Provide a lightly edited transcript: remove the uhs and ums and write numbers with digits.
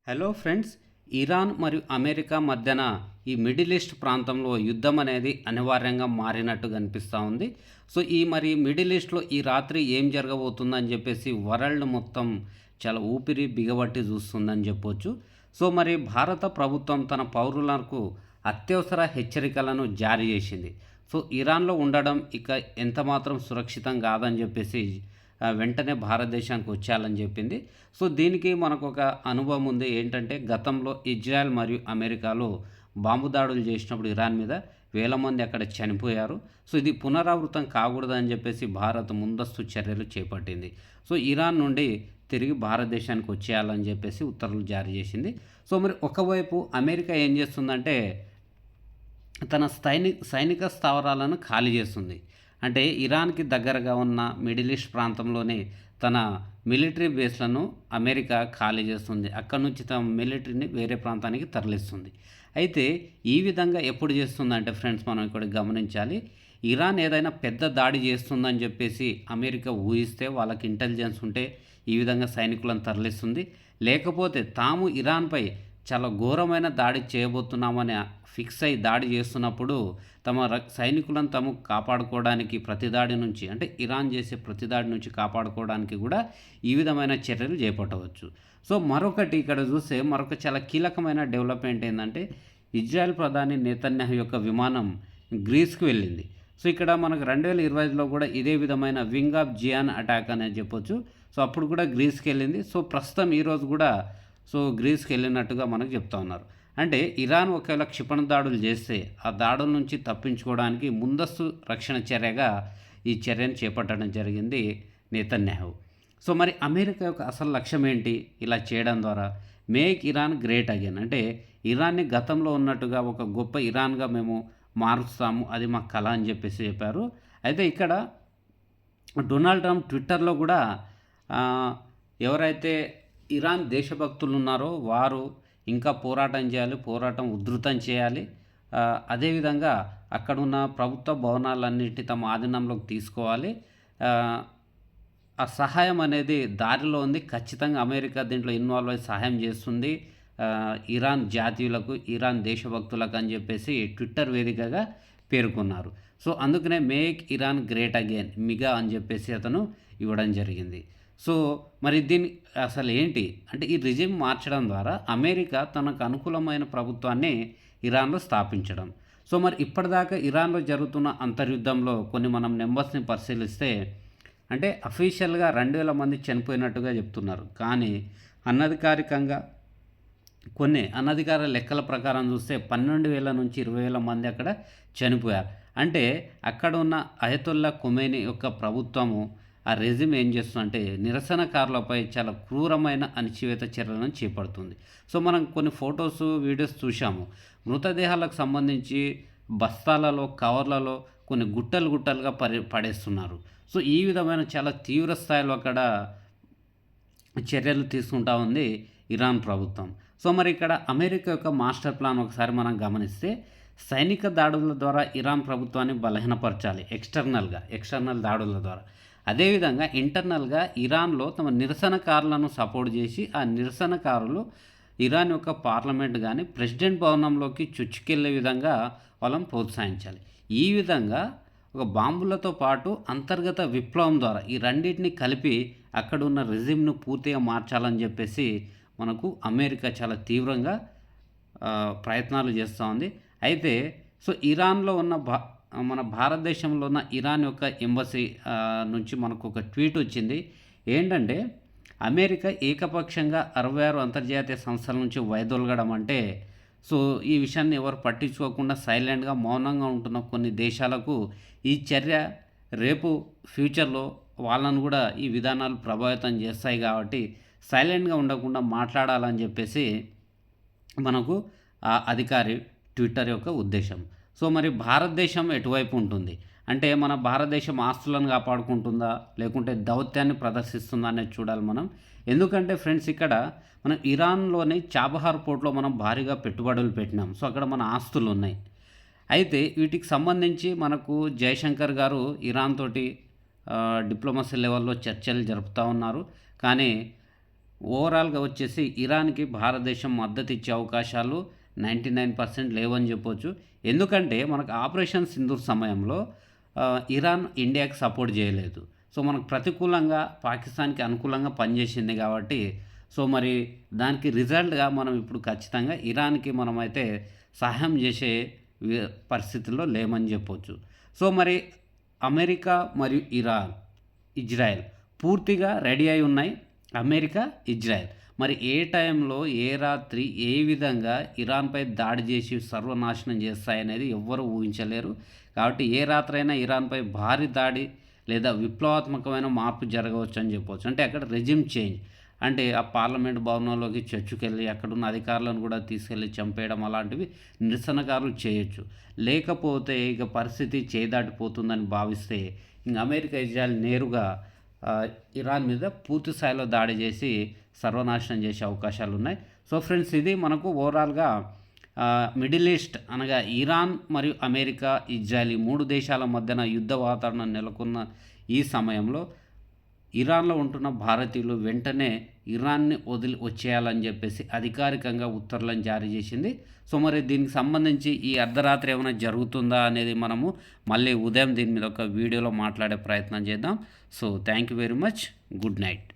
Hello friends. Iran మరియు America మధ్యన ఈ మిడిల్ ఈస్ట్ ప్రాంతంలో యుద్ధం అనేది అనివార్యంగా మారినట్టు కనిపిస్తూ ఉంది. సో మరి మిడిల్ ఈస్ట్‌లో ఈ రాత్రి ఏం జరగబోతుందని చెప్పేసి వరల్డ్ మొత్తం చాలా ఊపిరి బిగబట్టి చూస్తుందని చెప్పొచ్చు. సో మరి భారత ప్రభుత్వం తన పౌరులకు అత్యవసర హెచ్చరికలను జారీ చేసింది. సో ఇరాన్‌లో ఉండడం ఇక ఎంతమాత్రం సురక్షితం కాదని చెప్పేసి వెంటనే భారతదేశానికి వచ్చేయాలని చెప్పింది. సో దీనికి మనకొక అనుభవం ఉంది. ఏంటంటే గతంలో ఇజ్రాయెల్ మరియు అమెరికాలో బాంబు దాడులు చేసినప్పుడు ఇరాన్ మీద వేల మంది అక్కడ చనిపోయారు. సో ఇది పునరావృతం కాకూడదని చెప్పేసి భారత్ ముందస్తు చర్యలు చేపట్టింది. సో ఇరాన్ నుండి తిరిగి భారతదేశానికి వచ్చేయాలని చెప్పేసి ఉత్తర్వులు జారీ చేసింది. సో మరి ఒకవైపు అమెరికా ఏం చేస్తుందంటే తన సైనిక స్థావరాలను ఖాళీ చేస్తుంది. అంటే ఇరాన్‌కి దగ్గరగా ఉన్న మిడిల్ ఈస్ట్ ప్రాంతంలోనే తన మిలిటరీ బేస్‌లను అమెరికా ఖాళీ చేస్తుంది. అక్కడి నుంచి తమ మిలిటరీని వేరే ప్రాంతానికి తరలిస్తుంది. అయితే ఈ విధంగా ఎప్పుడు చేస్తుందంటే ఫ్రెండ్స్, మనం ఇక్కడ గమనించాలి. ఇరాన్ ఏదైనా పెద్ద దాడి చేస్తుందని చెప్పేసి అమెరికా ఊహిస్తే, వాళ్ళకి ఇంటెలిజెన్స్ ఉంటే ఈ విధంగా సైనికులను తరలిస్తుంది. లేకపోతే తాము ఇరాన్‌పై చాలా ఘోరమైన దాడి చేయబోతున్నామని ఫిక్స్ అయ్యి దాడి చేస్తున్నప్పుడు తమ సైనికులను తాము కాపాడుకోవడానికి, ప్రతి దాడి నుంచి అంటే ఇరాన్ చేసే ప్రతి దాడి నుంచి కాపాడుకోవడానికి కూడా ఈ విధమైన చర్యలు చేపట్టవచ్చు. సో మరొకటి ఇక్కడ చూస్తే మరొక చాలా కీలకమైన డెవలప్మెంట్ ఏంటంటే, ఇజ్రాయెల్ ప్రధాని నేతన్యాహు యొక్క విమానం గ్రీస్‌కి వెళ్ళింది. సో ఇక్కడ మనకు 2025లో కూడా ఇదే విధమైన వింగ్ ఆఫ్ జియాన్ అటాక్ అనేది చెప్పొచ్చు. సో అప్పుడు కూడా గ్రీస్‌కి వెళ్ళింది. సో ప్రస్తుతం ఈరోజు కూడా గ్రీస్‌కి వెళ్ళినట్టుగా మనకు చెప్తా ఉన్నారు. అంటే ఇరాన్ ఒకవేళ క్షిపణి దాడులు చేస్తే ఆ దాడుల నుంచి తప్పించుకోవడానికి ముందస్తు రక్షణ చర్యగా ఈ చర్యను చేపట్టడం జరిగింది నేతన్యాహు. సో మరి అమెరికా యొక్క అసలు లక్ష్యం ఏంటి ఇలా చేయడం ద్వారా? మేక్ ఇరాన్ గ్రేట్ అగైన్, అంటే ఇరాన్ని గతంలో ఉన్నట్టుగా ఒక గొప్ప ఇరాన్గా మేము మారుస్తాము, అది మా కళ అని చెప్పేసి చెప్పారు. అయితే ఇక్కడ డొనాల్డ్ ట్రంప్ ట్విట్టర్లో కూడా ఎవరైతే ఇరాన్ దేశభక్తులు ఉన్నారో వారు ఇంకా పోరాటం చేయాలి, పోరాటం ఉధృతం చేయాలి. అదేవిధంగా అక్కడున్న ప్రభుత్వ భవనాలన్నింటినీ తమ ఆధీనంలోకి తీసుకోవాలి. ఆ సహాయం అనేది దారిలో ఉంది. ఖచ్చితంగా అమెరికా దీంట్లో ఇన్వాల్వ్ అయ్యి సహాయం చేస్తుంది ఇరాన్ జాతీయులకు, ఇరాన్ దేశభక్తులకు అని చెప్పేసి ట్విట్టర్ వేదికగా పేర్కొన్నారు. సో అందుకనే మేక్ ఇరాన్ గ్రేట్ అగైన్, మిగా అని చెప్పేసి అతను ఇవ్వడం జరిగింది. సో మరి దీన్ని అసలు ఏంటి అంటే, ఈ రిజిమ్ మార్చడం ద్వారా అమెరికా తనకు అనుకూలమైన ప్రభుత్వాన్ని ఇరాన్లో స్థాపించడం. సో మరి ఇప్పటిదాకా ఇరాన్లో జరుగుతున్న అంతర్యుద్ధంలో కొన్ని మనం నెంబర్స్ని పరిశీలిస్తే, అంటే అఫీషియల్గా 2000 మంది చనిపోయినట్టుగా చెప్తున్నారు. కానీ అనధికారికంగా కొన్ని అనధికార లెక్కల ప్రకారం చూస్తే 12,000 నుంచి 20,000 మంది అక్కడ చనిపోయారు. అంటే అక్కడ ఉన్న అయతొల్లా ఖొమైనీ యొక్క ప్రభుత్వము, ఆ రెజిమ్ ఏం చేస్తుందంటే నిరసనకారులపై చాలా క్రూరమైన అణచివేత చర్యలను చేపడుతుంది. సో మనం కొన్ని ఫొటోస్, వీడియోస్ చూసాము. మృతదేహాలకు సంబంధించి బస్తాలలో, కవర్లలో కొన్ని గుట్టలు గుట్టలుగా పడేస్తున్నారు. సో ఈ విధమైన చాలా తీవ్ర స్థాయిలో అక్కడ చర్యలు తీసుకుంటా ఉంది ఇరాన్ ప్రభుత్వం. సో మరి ఇక్కడ అమెరికా యొక్క మాస్టర్ ప్లాన్ ఒకసారి మనం గమనిస్తే, సైనిక దాడుల ద్వారా ఇరాన్ ప్రభుత్వాన్ని బలహీనపరచాలి, ఎక్స్టర్నల్ దాడుల ద్వారా. అదేవిధంగా ఇంటర్నల్గా ఇరాన్లో తమ నిరసనకారులను సపోర్ట్ చేసి, ఆ నిరసనకారులు ఇరాన్ యొక్క పార్లమెంట్ కానీ ప్రెసిడెంట్ భవనంలోకి చొచ్చుకెళ్లే విధంగా వాళ్ళని ప్రోత్సహించాలి. ఈ విధంగా ఒక బాంబులతో పాటు అంతర్గత విప్లవం ద్వారా ఈ రెండింటిని కలిపి అక్కడ ఉన్న రెజిమ్ను పూర్తిగా మార్చాలని చెప్పేసి మనకు అమెరికా చాలా తీవ్రంగా ప్రయత్నాలు చేస్తూ ఉంది. అయితే ఇరాన్లో ఉన్న మన భారతదేశంలో ఉన్న ఇరాన్ యొక్క ఎంబసీ నుంచి మనకు ఒక ట్వీట్ వచ్చింది. ఏంటంటే, అమెరికా ఏకపక్షంగా 66 అంతర్జాతీయ సంస్థల నుంచి వైదొలగడం అంటే, ఈ విషయాన్ని ఎవరు పట్టించుకోకుండా సైలెంట్గా మౌనంగా ఉంటున్న కొన్ని దేశాలకు ఈ చర్య రేపు ఫ్యూచర్లో వాళ్ళను కూడా ఈ విధానాలు ప్రభావితం చేస్తాయి. కాబట్టి సైలెంట్గా ఉండకుండా మాట్లాడాలని చెప్పేసి మనకు ఆ అధికారి ట్విట్టర్ యొక్క ఉద్దేశం. సో మరి భారతదేశం ఎటువైపు ఉంటుంది అంటే, మన భారతదేశం ఆస్తులను కాపాడుకుంటుందా లేకుంటే దౌత్యాన్ని ప్రదర్శిస్తుందా అనేది చూడాలి మనం. ఎందుకంటే ఫ్రెండ్స్, ఇక్కడ మనం ఇరాన్లోని చాబహార్ పోర్ట్లో మనం భారీగా పెట్టుబడులు పెట్టినాం. సో అక్కడ మన ఆస్తులు ఉన్నాయి. అయితే వీటికి సంబంధించి మనకు జయశంకర్ గారు ఇరాన్ తోటి డిప్లొమసీ లెవెల్లో చర్చలు జరుపుతూ ఉన్నారు. కానీ ఓవరాల్‌గా వచ్చేసి ఇరాన్‌కి భారతదేశం మద్దతు ఇచ్చే అవకాశాలు 99% లేవని చెప్పొచ్చు. ఎందుకంటే మనకు ఆపరేషన్ సింధూర్ సమయంలో ఇరాన్ ఇండియాకి సపోర్ట్ చేయలేదు. సో, మనకు ప్రతికూలంగా పాకిస్తాన్‌కి అనుకూలంగా పనిచేసింది కాబట్టి, సో, మరి దానికి రిజల్ట్‌గా మనం ఇప్పుడు ఖచ్చితంగా ఇరాన్‌కి మనమైతే సహాయం చేసే వి పరిస్థితుల్లో లేమని చెప్పొచ్చు. సో, మరి అమెరికా మరియు ఇరాన్, ఇజ్రాయెల్ పూర్తిగా రెడీ అయి ఉన్నాయి. America, Israel. మరి ఏ టైంలో, ఏ రాత్రి, ఏ విధంగా ఇరాన్‌పై దాడి చేసి సర్వనాశనం చేస్తాయనేది ఎవ్వరు ఊహించలేరు. కాబట్టి ఏ రాత్రైనా ఇరాన్‌పై భారీ దాడి లేదా విప్లవాత్మకమైన మార్పు జరగవచ్చని చెప్పొచ్చు. అంటే అక్కడ రెజిమ్ చేంజ్. అంటే ఆ పార్లమెంట్ భవనంలోకి చొచ్చుకెళ్ళి అక్కడున్న అధికారులను కూడా తీసుకెళ్ళి చంపేయడం అలాంటివి నిరసనకారులు చేయొచ్చు. లేకపోతే ఇక పరిస్థితి చేదాటిపోతుందని భావిస్తే ఇంక అమెరికా, ఇజ్రాయెల్ నేరుగా ఇరాన్ మీద పూర్తి స్థాయిలో దాడి చేసి సర్వనాశనం చేసే అవకాశాలున్నాయి. సో ఫ్రెండ్స్, ఇది మనకు ఓవరాల్‌గా మిడిల్ ఈస్ట్ అనగా ఇరాన్ మరియు అమెరికా, ఇజ్రాయెల్ ఈ 3 దేశాల మధ్యన యుద్ధ వాతావరణం నెలకొన్న ఈ సమయంలో ఇరాన్‌లో ఉంటున్న భారతీయులు వెంటనే ఇరాన్‌ని వదిలి వచ్చేయాలని చెప్పేసి అధికారికంగా ఉత్తర్వులను జారీ చేసింది. సో మరి దీనికి సంబంధించి ఈ అర్ధరాత్రి ఏమైనా జరుగుతుందా అనేది మనము మళ్ళీ ఉదయం దీని మీద ఒక వీడియోలో మాట్లాడే ప్రయత్నం చేద్దాం. So thank you very much. Good night.